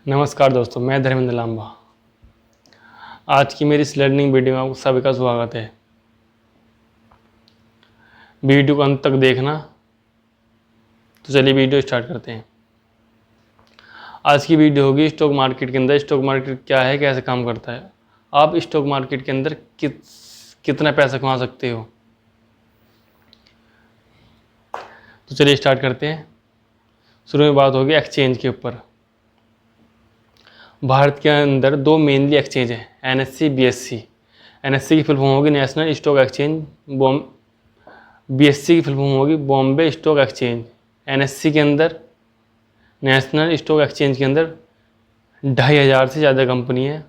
नमस्कार दोस्तों, मैं धर्मेंद्र लांबा। आज की मेरी इस लर्निंग वीडियो में आप सभी का स्वागत है। वीडियो को अंत तक देखना। तो चलिए वीडियो स्टार्ट करते हैं। आज की वीडियो होगी स्टॉक मार्केट के अंदर। स्टॉक मार्केट क्या है, कैसे काम करता है, आप स्टॉक मार्केट के अंदर कितना पैसा कमा सकते हो। तो चलिए स्टार्ट करते हैं। शुरू में बात होगी एक्सचेंज के ऊपर। भारत के अंदर दो मेनली एक्सचेंज है, NSE, BSE। NSE की फुल फॉर्म होगी नेशनल स्टॉक एक्सचेंज, BSE की फुल फॉर्म होगी बॉम्बे स्टॉक एक्सचेंज। NSE के अंदर, नेशनल स्टॉक एक्सचेंज के अंदर 2500 से ज़्यादा कंपनी है,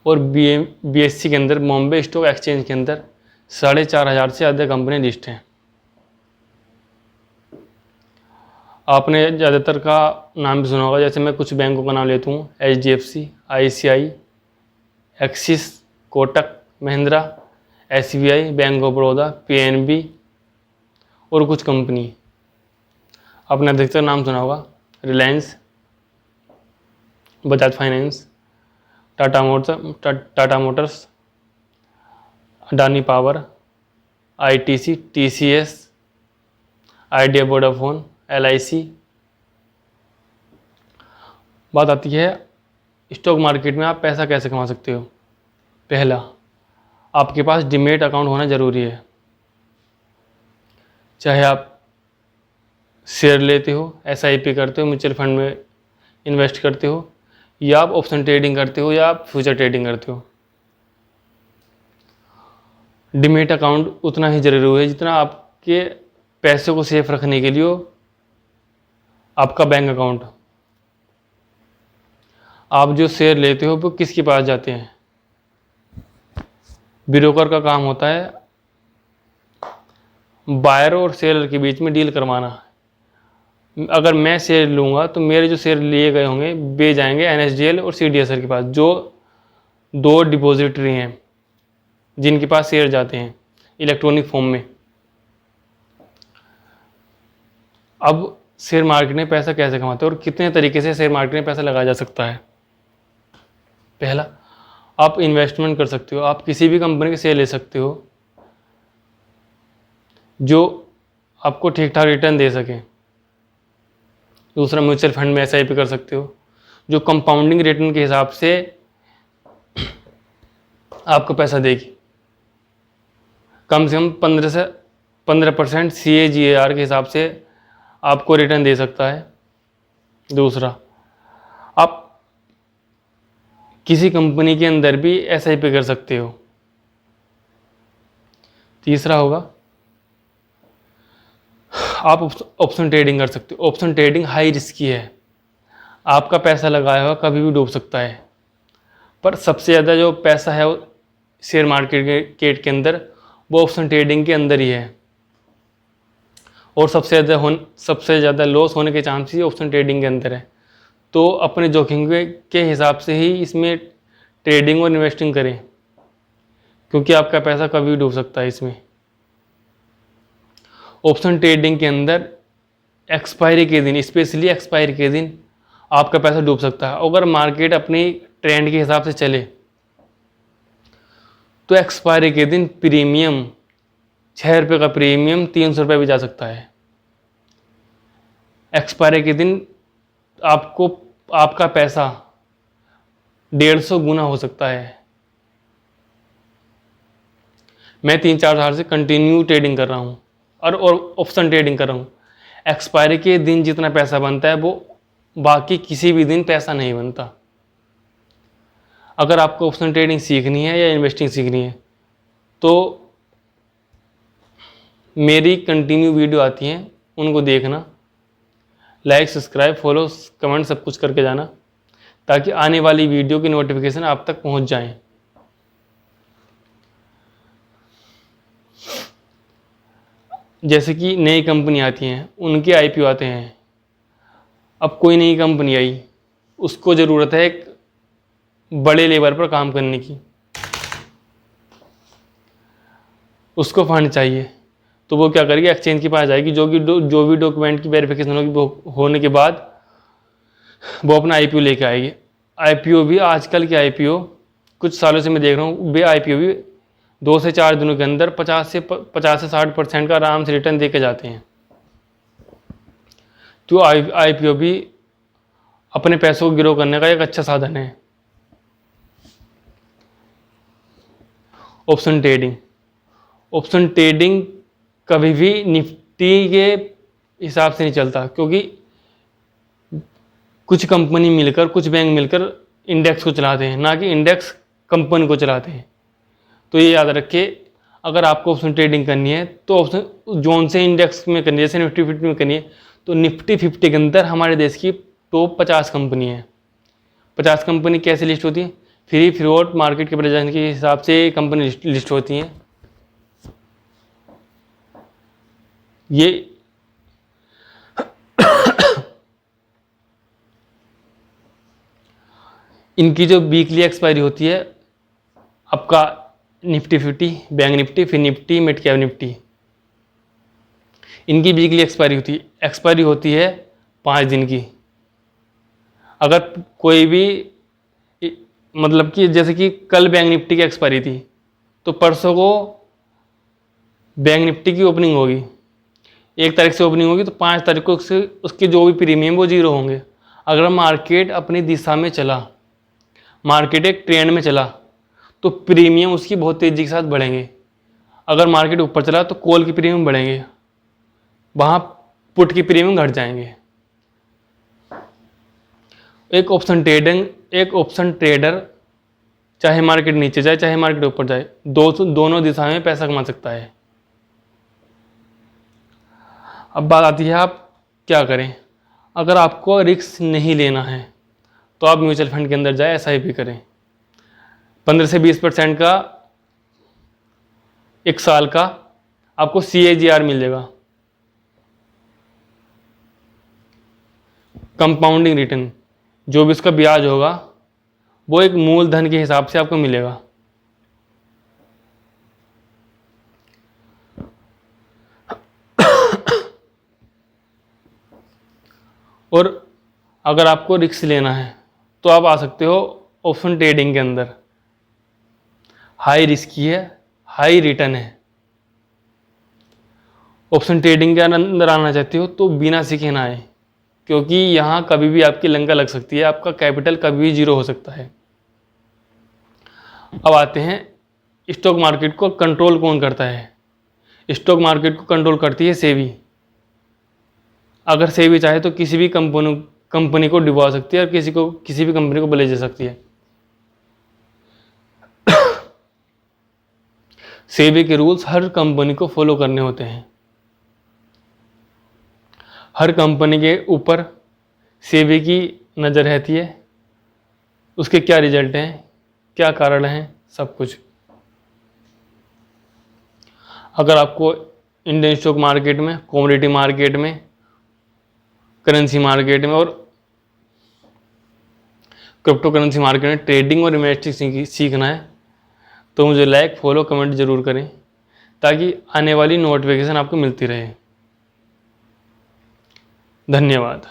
और BSE के अंदर, बॉम्बे स्टॉक एक्सचेंज के अंदर 4500 से ज़्यादा कंपनी लिस्ट हैं। आपने ज़्यादातर का नाम भी सुना होगा, जैसे मैं कुछ बैंकों का नाम लेता हूँ, HDFC, ICICI, axis, Kotak Mahindra, SBI, bank of Baroda, PNB और कुछ कंपनी। आपने अधिकतर नाम सुना होगा, Reliance, Bajaj finance, Tata Motors, Adani power, ITC, TCS, idea, Vodafone, LIC। बात आती है स्टॉक मार्केट में आप पैसा कैसे कमा सकते हो। पहला, आपके पास डीमैट अकाउंट होना ज़रूरी है। चाहे आप शेयर लेते हो, SIP करते हो, म्यूचुअल फंड में इन्वेस्ट करते हो, या आप ऑप्शन ट्रेडिंग करते हो, या आप फ्यूचर ट्रेडिंग करते हो। डीमैट अकाउंट उतना ही ज़रूरी है जितना आपके पैसे को सेफ रखने के लिए हो आपका बैंक अकाउंट। आप जो शेयर लेते हो वो किसके पास जाते हैं, ब्रोकर का काम होता है बायर और सेलर के बीच में डील करवाना। अगर मैं शेयर लूँगा तो मेरे जो शेयर लिए गए होंगे वे जाएंगे NSDL और CDSL के पास, जो दो डिपॉजिटरी हैं जिनके पास शेयर जाते हैं इलेक्ट्रॉनिक फॉर्म में। अब शेयर मार्केट में पैसा कैसे कमाते हैं और कितने तरीके से शेयर मार्केट में पैसा लगाया जा सकता है। पहला, आप इन्वेस्टमेंट कर सकते हो। आप किसी भी कंपनी के शेयर ले सकते हो जो आपको ठीक ठाक रिटर्न दे सके। दूसरा, म्यूचुअल फंड में SIP कर सकते हो जो कंपाउंडिंग रिटर्न के हिसाब से आपको पैसा देगी। कम से कम 15% CAGR के हिसाब से आपको रिटर्न दे सकता है। दूसरा, आप किसी कंपनी के अंदर भी SIP कर सकते हो। तीसरा होगा, आप ऑप्शन ट्रेडिंग कर सकते हो। ऑप्शन ट्रेडिंग हाई रिस्की है, आपका पैसा लगाया हुआ कभी भी डूब सकता है, पर सबसे ज़्यादा जो पैसा है शेयर मार्केट के अंदर वो ऑप्शन ट्रेडिंग के अंदर ही है, और सबसे ज़्यादा लॉस होने के चांस ही ऑप्शन ट्रेडिंग के अंदर है। तो अपने जोखिम के हिसाब से ही इसमें ट्रेडिंग और इन्वेस्टिंग करें, क्योंकि आपका पैसा कभी भी डूब सकता है इसमें। ऑप्शन ट्रेडिंग के अंदर एक्सपायरी के दिन, स्पेशली एक्सपायरी के दिन आपका पैसा डूब सकता है। अगर मार्केट अपनी ट्रेंड के हिसाब से चले तो एक्सपायरी के दिन प्रीमियम 6 रुपये का प्रीमियम 300 रुपये भी जा सकता है। एक्सपायरी के दिन आपका पैसा 150 गुना हो सकता है। मैं 3-4 साल से कंटिन्यू ट्रेडिंग कर रहा हूँ और ऑप्शन ट्रेडिंग कर रहा हूँ। एक्सपायरी के दिन जितना पैसा बनता है वो बाकी किसी भी दिन पैसा नहीं बनता। अगर आपको ऑप्शन ट्रेडिंग सीखनी है या इन्वेस्टिंग सीखनी है तो मेरी कंटिन्यू वीडियो आती हैं, उनको देखना, लाइक, सब्सक्राइब, फॉलो, कमेंट सब कुछ करके जाना, ताकि आने वाली वीडियो की नोटिफिकेशन आप तक पहुंच जाएं। जैसे कि नई कंपनी आती हैं, उनके IPO आते हैं। अब कोई नई कंपनी आई, उसको ज़रूरत है एक बड़े लेवल पर काम करने की, उसको फंड चाहिए, तो वो क्या करेगी, एक्सचेंज के पास जाएगी। जो भी डॉक्यूमेंट की वेरिफिकेशन होगी, वो होने के बाद वो अपना आईपीओ लेके आएगी। आईपीओ भी आजकल के आईपीओ कुछ सालों से मैं देख रहा हूँ, वे आईपीओ भी 2 से 4 दिनों के अंदर 50 से 60% का आराम से रिटर्न दे के जाते हैं। तो आईपीओ भी अपने पैसों को ग्रो करने का एक अच्छा साधन है। ऑप्शन ट्रेडिंग, ऑप्शन ट्रेडिंग कभी भी निफ्टी के हिसाब से नहीं चलता, क्योंकि कुछ कंपनी मिलकर, कुछ बैंक मिलकर इंडेक्स को चलाते हैं, ना कि इंडेक्स कंपनी को चलाते हैं। तो ये याद रखिए, अगर आपको ऑप्शन ट्रेडिंग करनी है तो ऑप्शन जोन से इंडेक्स में करनी है, जैसे निफ्टी 50 में करनी है, तो निफ्टी 50 के अंदर हमारे देश की टॉप 50 कंपनी है। 50 कंपनी कैसे लिस्ट होती है? फ्री फ्लोट मार्केट के प्रेजेंस के हिसाब से कंपनी लिस्ट होती हैं। ये इनकी जो वीकली एक्सपायरी होती है, आपका निफ्टी 50, बैंक निफ्टी, फिर निफ्टी, मिड कैप निफ्टी, इनकी वीकली एक्सपायरी होती है 5 दिन की। अगर कोई भी मतलब कि जैसे कि कल बैंक निफ्टी की एक्सपायरी थी, तो परसों को बैंक निफ्टी की ओपनिंग होगी, 1 तारीख से ओपनिंग होगी, तो 5 तारीख को उसके जो भी प्रीमियम वो 0 होंगे। अगर मार्केट अपनी दिशा में चला, मार्केट एक ट्रेंड में चला, तो प्रीमियम उसकी बहुत तेज़ी के साथ बढ़ेंगे। अगर मार्केट ऊपर चला तो कॉल की प्रीमियम बढ़ेंगे, वहाँ पुट की प्रीमियम घट जाएंगे। एक ऑप्शन ट्रेडर चाहे मार्केट नीचे जाए चाहे मार्केट ऊपर जाए, दोनों दिशा में पैसा कमा सकता है। अब बात आती है आप क्या करें। अगर आपको रिस्क नहीं लेना है तो आप म्यूचुअल फंड के अंदर जाए, एसआईपी करें। 15 से 20% का 1 साल का आपको CAGR मिल जाएगा, कंपाउंडिंग रिटर्न। जो भी उसका ब्याज होगा वो एक मूलधन के हिसाब से आपको मिलेगा। और अगर आपको रिस्क लेना है तो आप आ सकते हो ऑप्शन ट्रेडिंग के अंदर। हाई रिस्की है, हाई रिटर्न है। ऑप्शन ट्रेडिंग के अंदर आना चाहते हो तो बिना सीखे ना आए, क्योंकि यहाँ कभी भी आपकी लंका लग सकती है, आपका कैपिटल कभी भी 0 हो सकता है। अब आते हैं स्टॉक मार्केट को कंट्रोल कौन करता है। स्टॉक मार्केट को कंट्रोल करती है सेबी। अगर सेबी चाहे तो किसी भी कंपनी को डुबा सकती है और किसी भी कंपनी को बले जा सकती है। सेबी के रूल्स हर कंपनी को फॉलो करने होते हैं। हर कंपनी के ऊपर सेबी की नज़र रहती है, उसके क्या रिजल्ट हैं, क्या कारण हैं, सब कुछ। अगर आपको इंडियन स्टॉक मार्केट में, कमोडिटी मार्केट में, करेंसी मार्केट में और क्रिप्टो करेंसी मार्केट में ट्रेडिंग और इन्वेस्टिंग सीखना है तो मुझे लाइक, फॉलो, कमेंट जरूर करें, ताकि आने वाली नोटिफिकेशन आपको मिलती रहे। धन्यवाद।